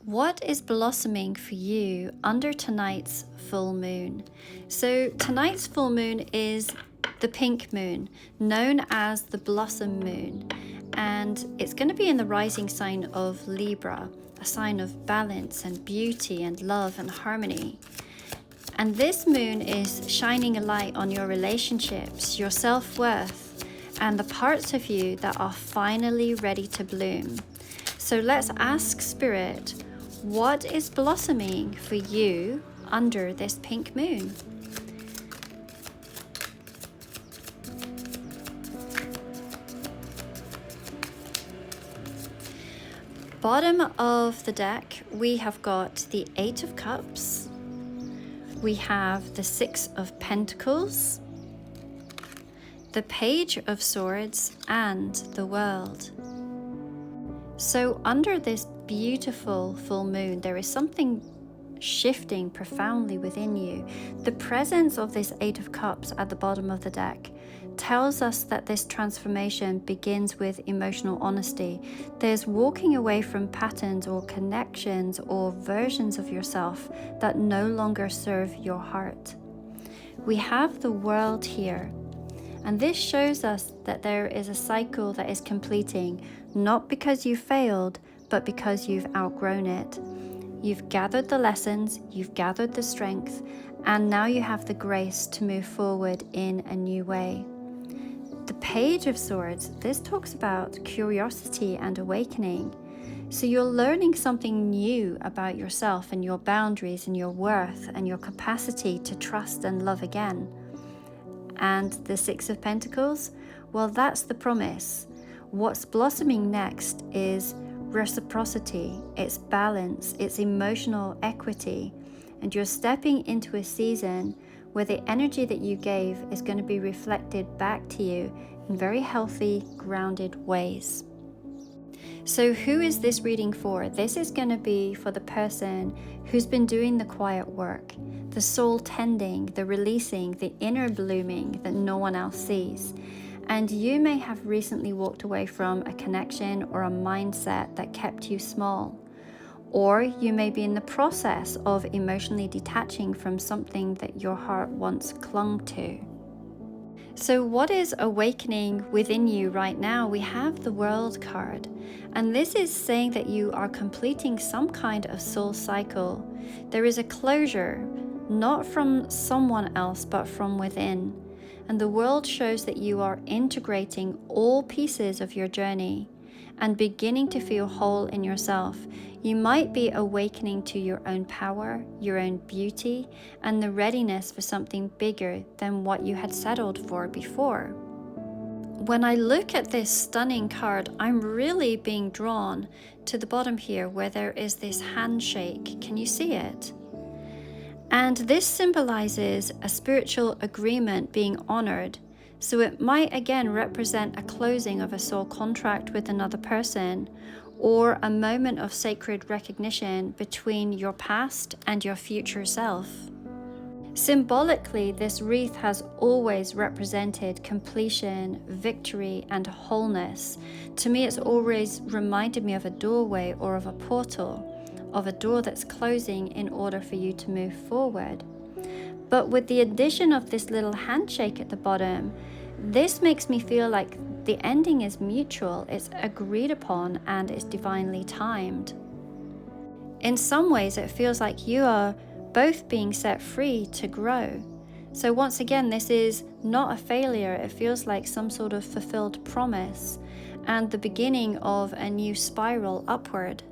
What is blossoming for you under tonight's full moon? So tonight's full moon is the pink moon, known as the blossom moon, and it's going to be in the rising sign of Libra, a sign of balance and beauty and love and harmony. And this moon is shining a light on your relationships, your self-worth, and the parts of you that are finally ready to bloom. So let's ask Spirit, what is blossoming for you under this pink moon? Bottom of the deck, we have got the Eight of Cups. We have the Six of Pentacles, the Page of Swords, and the World. So under this beautiful full moon, there is something shifting profoundly within you. The presence of this Eight of Cups at the bottom of the deck tells us that this transformation begins with emotional honesty. There's walking away from patterns or connections or versions of yourself that no longer serve your heart. We have the World here, and this shows us that there is a cycle that is completing, not because you failed, but because you've outgrown it. You've gathered the lessons, you've gathered the strength, and now you have the grace to move forward in a new way. The Page of Swords, this talks about curiosity and awakening. So you're learning something new about yourself and your boundaries and your worth and your capacity to trust and love again. And the Six of Pentacles, well, that's the promise. What's blossoming next is reciprocity, it's balance, it's emotional equity, and you're stepping into a season where the energy that you gave is going to be reflected back to you in very healthy, grounded ways. So who is this reading for? This is going to be for the person who's been doing the quiet work, the soul tending, the releasing, the inner blooming that no one else sees. And you may have recently walked away from a connection or a mindset that kept you small. Or you may be in the process of emotionally detaching from something that your heart once clung to. So what is awakening within you right now? We have the World card, and this is saying that you are completing some kind of soul cycle. There is a closure, not from someone else, but from within. And the World shows that you are integrating all pieces of your journey and beginning to feel whole in yourself. You might be awakening to your own power, your own beauty, and the readiness for something bigger than what you had settled for before. When I look at this stunning card, I'm really being drawn to the bottom here where there is this handshake. Can you see it? And this symbolizes a spiritual agreement being honored. So it might again represent a closing of a soul contract with another person, or a moment of sacred recognition between your past and your future self. Symbolically, this wreath has always represented completion, victory, and wholeness. To me, it's always reminded me of a doorway or of a portal, of a door that's closing in order for you to move forward. But with the addition of this little handshake at the bottom, this makes me feel like the ending is mutual, it's agreed upon, and it's divinely timed. In some ways, it feels like you are both being set free to grow. So once again, this is not a failure. It feels like some sort of fulfilled promise and the beginning of a new spiral upward.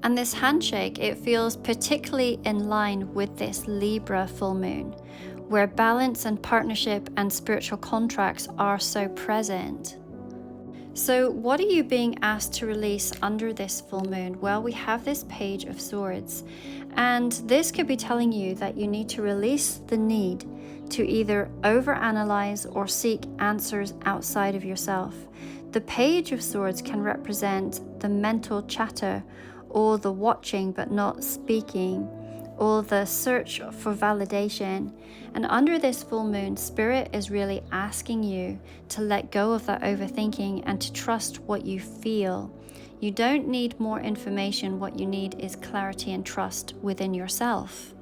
And this handshake, it feels particularly in line with this Libra full moon, where balance and partnership and spiritual contracts are so present. So what are you being asked to release under this full moon? Well, we have this Page of Swords, and this could be telling you that you need to release the need to either overanalyze or seek answers outside of yourself. The Page of Swords can represent the mental chatter, or the watching but not speaking, or the search for validation. And under this full moon, Spirit is really asking you to let go of that overthinking and to trust what you feel. You don't need more information. What you need is clarity and trust within yourself.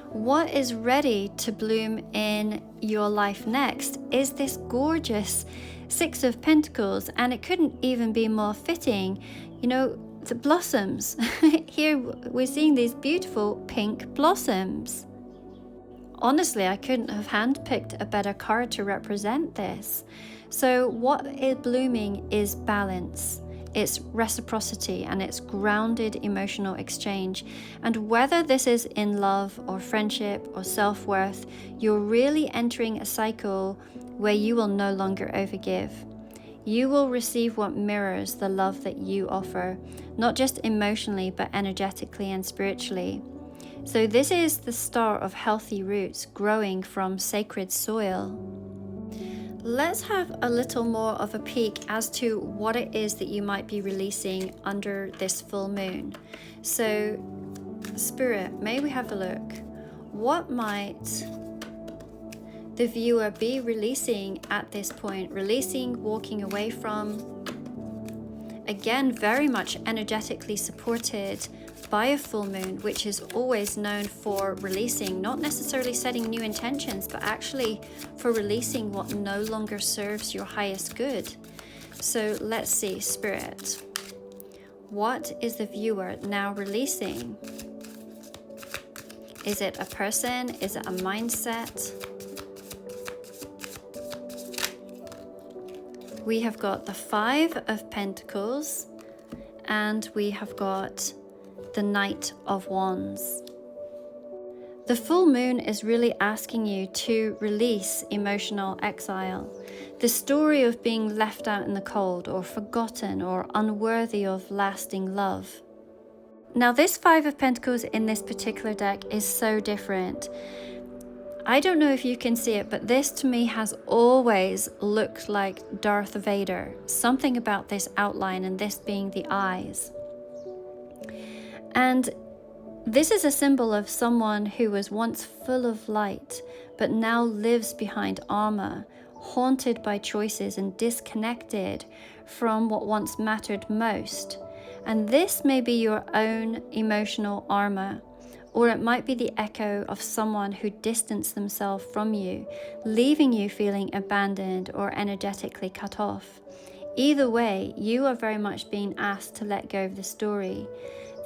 What is ready to bloom in your life next is this gorgeous Six of Pentacles, and it couldn't even be more fitting. You know, the blossoms. Here we're seeing these beautiful pink blossoms. Honestly, I couldn't have handpicked a better card to represent this. So what is blooming is balance. It's reciprocity, and it's grounded emotional exchange. And whether this is in love or friendship or self-worth, you're really entering a cycle where you will no longer overgive. You will receive what mirrors the love that you offer, not just emotionally, but energetically and spiritually. So this is the start of healthy roots growing from sacred soil. Let's have a little more of a peek as to what it is that you might be releasing under this full moon. So, Spirit, may we have a look? What might the viewer be releasing at this point? Releasing, walking away from. Again, very much energetically supported by a full moon, which is always known for releasing, not necessarily setting new intentions, but actually for releasing what no longer serves your highest good. So let's see, Spirit. What is the viewer now releasing? Is it a person? Is it a mindset? We have got the Five of Pentacles, and we have got the Knight of Wands. The full moon is really asking you to release emotional exile, the story of being left out in the cold or forgotten or unworthy of lasting love. Now, this Five of Pentacles in this particular deck is so different. I don't know if you can see it, but this to me has always looked like Darth Vader. Something about this outline, and this being the eyes. And this is a symbol of someone who was once full of light, but now lives behind armor, haunted by choices and disconnected from what once mattered most. And this may be your own emotional armor, or it might be the echo of someone who distanced themselves from you, leaving you feeling abandoned or energetically cut off. Either way, you are very much being asked to let go of the story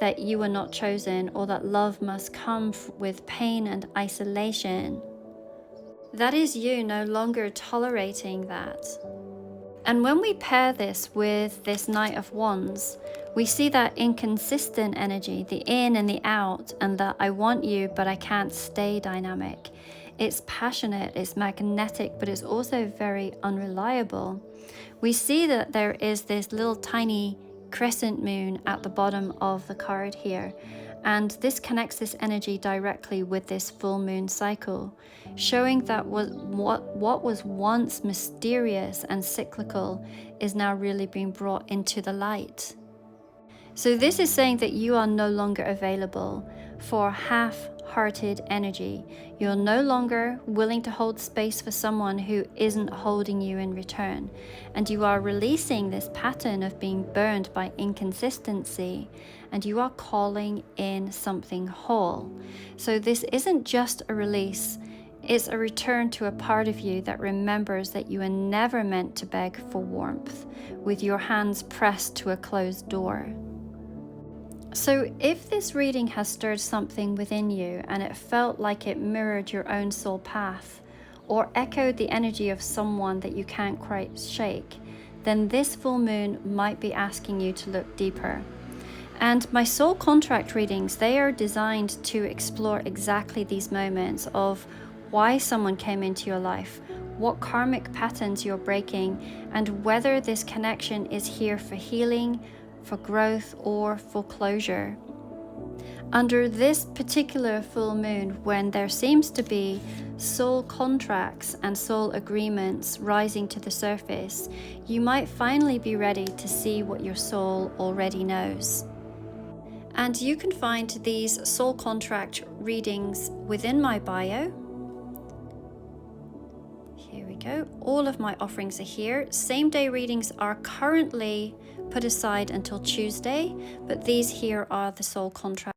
that you were not chosen, or that love must come with pain and isolation. That is you no longer tolerating that. And when we pair this with this Knight of Wands, we see that inconsistent energy, the in and the out, and the I want you but I can't stay dynamic. It's passionate, it's magnetic, but it's also very unreliable. We see that there is this little tiny crescent moon at the bottom of the card here, and this connects this energy directly with this full moon cycle, showing that what was once mysterious and cyclical is now really being brought into the light. So this is saying that you are no longer available for half-hearted energy. You're no longer willing to hold space for someone who isn't holding you in return. And you are releasing this pattern of being burned by inconsistency, and you are calling in something whole. So this isn't just a release, it's a return to a part of you that remembers that you were never meant to beg for warmth, with your hands pressed to a closed door. So if this reading has stirred something within you, and it felt like it mirrored your own soul path, or echoed the energy of someone that you can't quite shake, then this full moon might be asking you to look deeper. And my soul contract readings, they are designed to explore exactly these moments of why someone came into your life, what karmic patterns you're breaking, and whether this connection is here for healing, for growth, or for closure. Under this particular full moon, when there seems to be soul contracts and soul agreements rising to the surface, you might finally be ready to see what your soul already knows. And you can find these soul contract readings within my bio. Here we go. All of my offerings are here. Same day readings are currently put aside until Tuesday, but these here are the soul contracts.